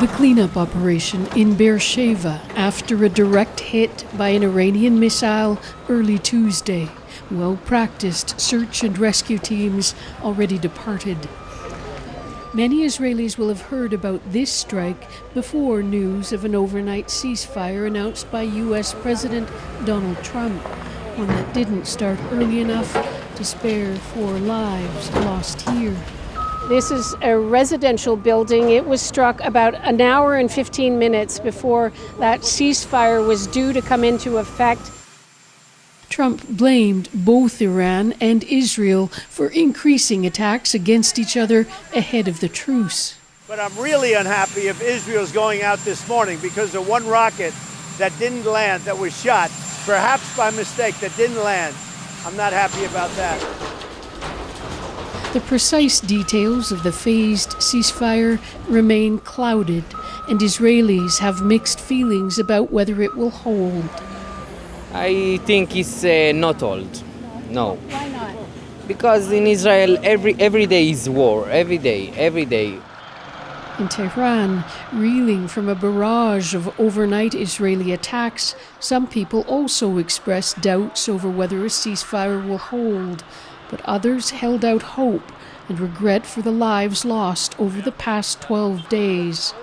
The cleanup operation in Beersheva after a direct hit by an Iranian missile early Tuesday. Well-practiced search and rescue teams already departed. Many Israelis will have heard about this strike before news of an overnight ceasefire announced by U.S. President Donald Trump, one that didn't start early enough to spare 4 lives lost here. This is a residential building. It was struck about an hour and 15 minutes before that ceasefire was due to come into effect. Trump blamed both Iran and Israel for increasing attacks against each other ahead of the truce. But I'm really unhappy if Israel's going out this morning because of one rocket that didn't land, that was shot, perhaps by mistake, that didn't land. I'm not happy about that. The precise details of the phased ceasefire remain clouded, and Israelis have mixed feelings about whether it will hold. I think it's not old. No. Why not? Because in Israel, every day is war. Every day. In Tehran, reeling from a barrage of overnight Israeli attacks, some people also expressed doubts over whether a ceasefire will hold. But others held out hope and regret for the lives lost over the past 12 days.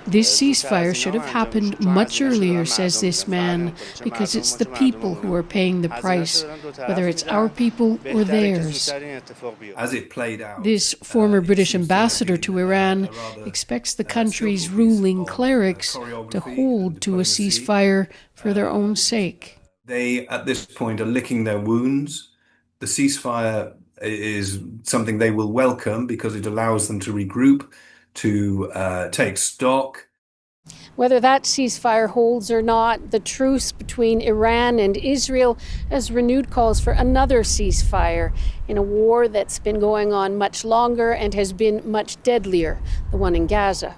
This ceasefire should have happened much earlier, says this man, because it's the people who are paying the price, whether it's our people or theirs. As it played out, This former British ambassador to Iran expects the country's ruling clerics to hold to a ceasefire for their own sake. They, at this point, are licking their wounds. The ceasefire is something they will welcome because it allows them to regroup, to take stock. Whether that ceasefire holds or not, the truce between Iran and Israel has renewed calls for another ceasefire in a war that's been going on much longer and has been much deadlier, the one in Gaza.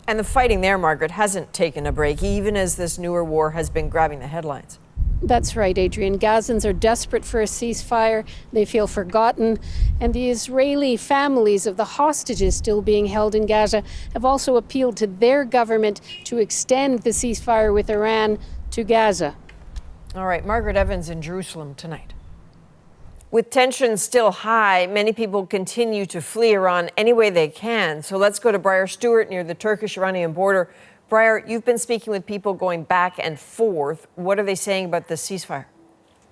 And the fighting there, Margaret, hasn't taken a break, even as this newer war has been grabbing the headlines. That's right, Adrienne. Gazans are desperate for a ceasefire. They feel forgotten. And the Israeli families of the hostages still being held in Gaza have also appealed to their government to extend the ceasefire with Iran to Gaza. All right, Margaret Evans in Jerusalem tonight. With tensions still high, many people continue to flee Iran any way they can. So let's go to Briar Stewart near the Turkish-Iranian border. Briar, you've been speaking with people going back and forth. What are they saying about this ceasefire?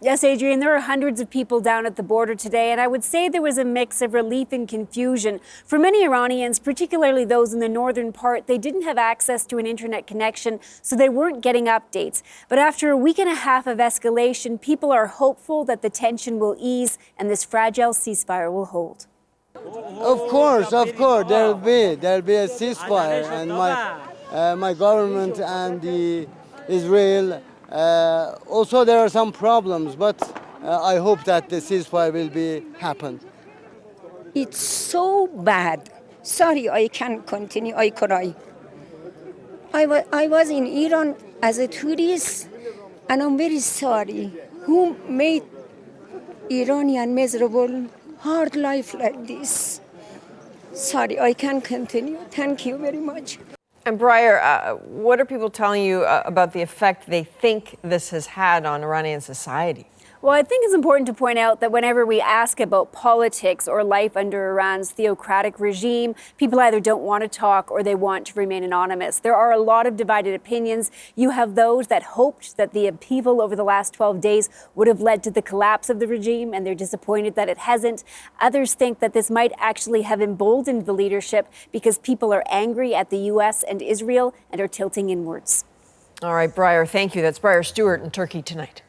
Yes, Adrienne, there are hundreds of people down at the border today, and I would say there was a mix of relief and confusion. For many Iranians, particularly those in the northern part, they didn't have access to an internet connection, so they weren't getting updates. But after a week and a half of escalation, people are hopeful that the tension will ease and this fragile ceasefire will hold. Of course, there'll be a ceasefire, and my government and the Israel. Also, there are some problems, but I hope that the ceasefire will happen. It's so bad. Sorry, I can't continue. I cry. I was in Iran as a tourist, and I'm very sorry. Who made Iranian miserable, hard life like this? Sorry, I can't continue. Thank you very much. And Briar, what are people telling you about the effect they think this has had on Iranian society? Well, I think it's important to point out that whenever we ask about politics or life under Iran's theocratic regime, people either don't want to talk or they want to remain anonymous. There are a lot of divided opinions. You have those that hoped that the upheaval over the last 12 days would have led to the collapse of the regime, and they're disappointed that it hasn't. Others think that this might actually have emboldened the leadership because people are angry at the U.S. and Israel and are tilting inwards. All right, Briar, thank you. That's Briar Stewart in Turkey tonight.